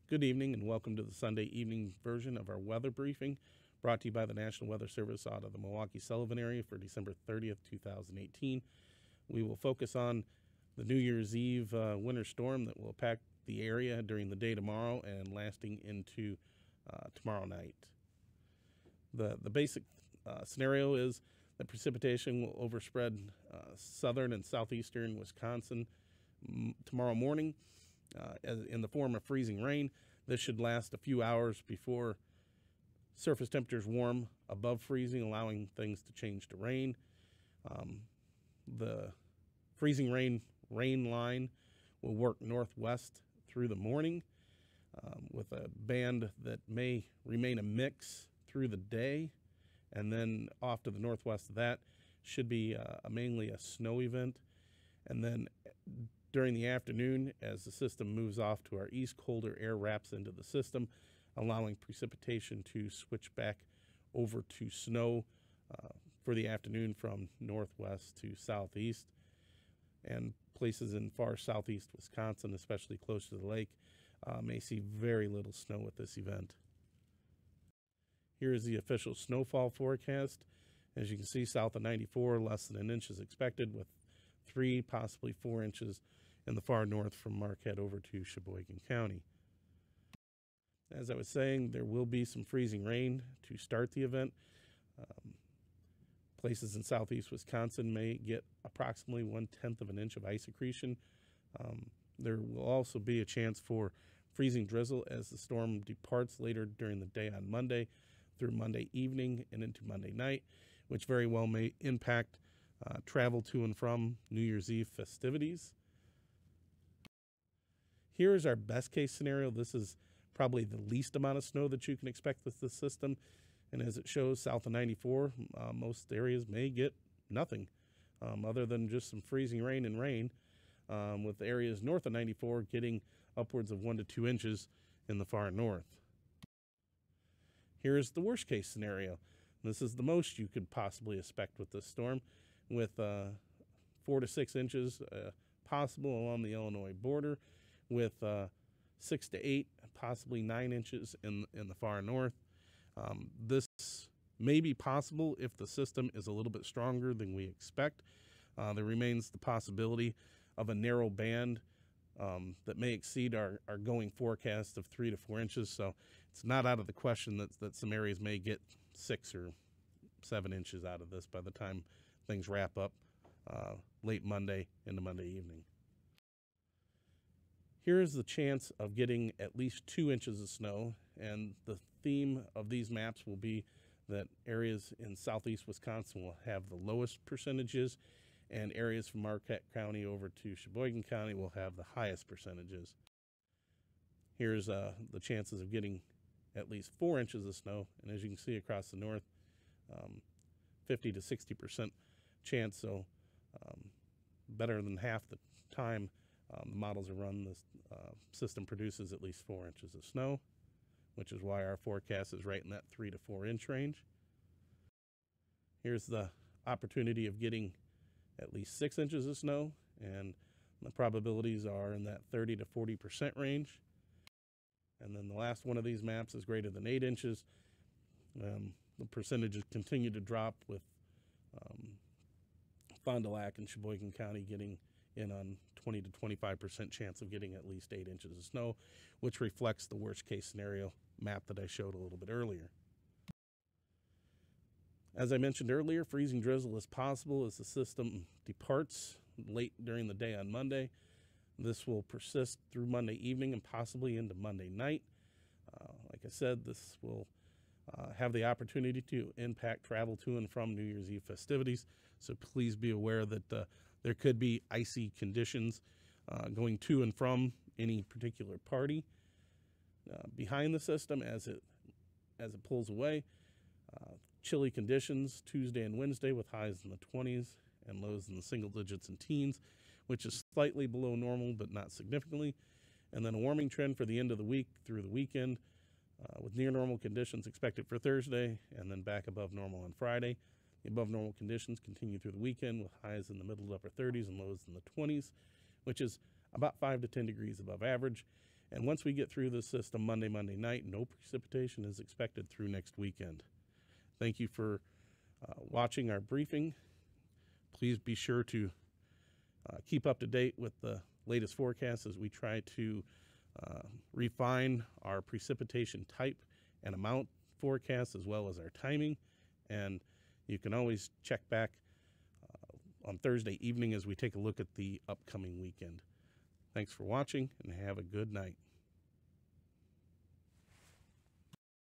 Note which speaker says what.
Speaker 1: Good evening and welcome to the Sunday evening version of our weather briefing, brought to you by the National Weather Service out of the Milwaukee Sullivan area for December 30th, 2018. We will focus on the New Year's Eve winter storm that will impact the area during the day tomorrow and lasting into tomorrow night. The basic scenario is that precipitation will overspread southern and southeastern Wisconsin tomorrow morning in the form of freezing rain. This should last a few hours before surface temperatures warm above freezing, allowing things to change to rain. The freezing rain line will work northwest through the morning with a band that may remain a mix through the day, and then off to the northwest of that should be mainly a snow event. And then during the afternoon, as the system moves off to our east, colder air wraps into the system, allowing precipitation to switch back over to snow for the afternoon from northwest to southeast. And places in far southeast Wisconsin, especially close to the lake, may see very little snow at this event. Here is the official snowfall forecast. As you can see, south of 94, less than an inch is expected, with 3, possibly 4 inches in the far north from Marquette over to Sheboygan County. As I was saying, there will be some freezing rain to start the event. Places in southeast Wisconsin may get approximately 1/10 of an inch of ice accretion. There will also be a chance for freezing drizzle as the storm departs later during the day on Monday through Monday evening and into Monday night, which very well may impact travel to and from New Year's Eve festivities. Here is our best case scenario. This is probably the least amount of snow that you can expect with this system. And as it shows, south of 94, most areas may get nothing other than just some freezing rain and rain, with areas north of 94 getting upwards of 1 to 2 inches in the far north. Here's the worst case scenario. This is the most you could possibly expect with this storm, with 4 to 6 inches possible along the Illinois border, with 6 to 8, possibly 9 inches in the far north. This may be possible if the system is a little bit stronger than we expect. There remains the possibility of a narrow band that may exceed our going forecast of 3 to 4 inches. So it's not out of the question that some areas may get 6 or 7 inches out of this by the time things wrap up late Monday into Monday evening. Here's the chance of getting at least 2 inches of snow, and the theme of these maps will be that areas in southeast Wisconsin will have the lowest percentages, and areas from Marquette County over to Sheboygan County will have the highest percentages. Here's the chances of getting at least 4 inches of snow, and as you can see across the north, 50 to 60% chance, so better than half the time the models are run, this system produces at least 4 inches of snow, which is why our forecast is right in that 3 to 4 inch range. Here's the opportunity of getting at least 6 inches of snow, and the probabilities are in that 30 to 40% range. And then the last one of these maps is greater than 8 inches. The percentages continue to drop, with Fond du Lac and Sheboygan County getting in on 20 to 25% chance of getting at least 8 inches of snow, which reflects the worst case scenario map that I showed a little bit earlier. As I mentioned earlier, freezing drizzle is possible as the system departs late during the day on Monday. This will persist through Monday evening and possibly into Monday night. Like I said, this will have the opportunity to impact travel to and from New Year's Eve festivities, so please be aware that there could be icy conditions going to and from any particular party. Behind the system as it pulls away, chilly conditions Tuesday and Wednesday with highs in the 20s and lows in the single digits and teens, which is slightly below normal but not significantly. And then a warming trend for the end of the week through the weekend, with near normal conditions expected for Thursday and then back above normal on Friday. The above normal conditions continue through the weekend with highs in the middle to upper 30s and lows in the 20s, which is about 5 to 10 degrees above average. And once we get through the system Monday night, no precipitation is expected through next weekend. Thank you for watching our briefing. Please be sure to keep up to date with the latest forecasts as we try to refine our precipitation type and amount forecasts as well as our timing. And you can always check back on Thursday evening as we take a look at the upcoming weekend. Thanks for watching and have a good night.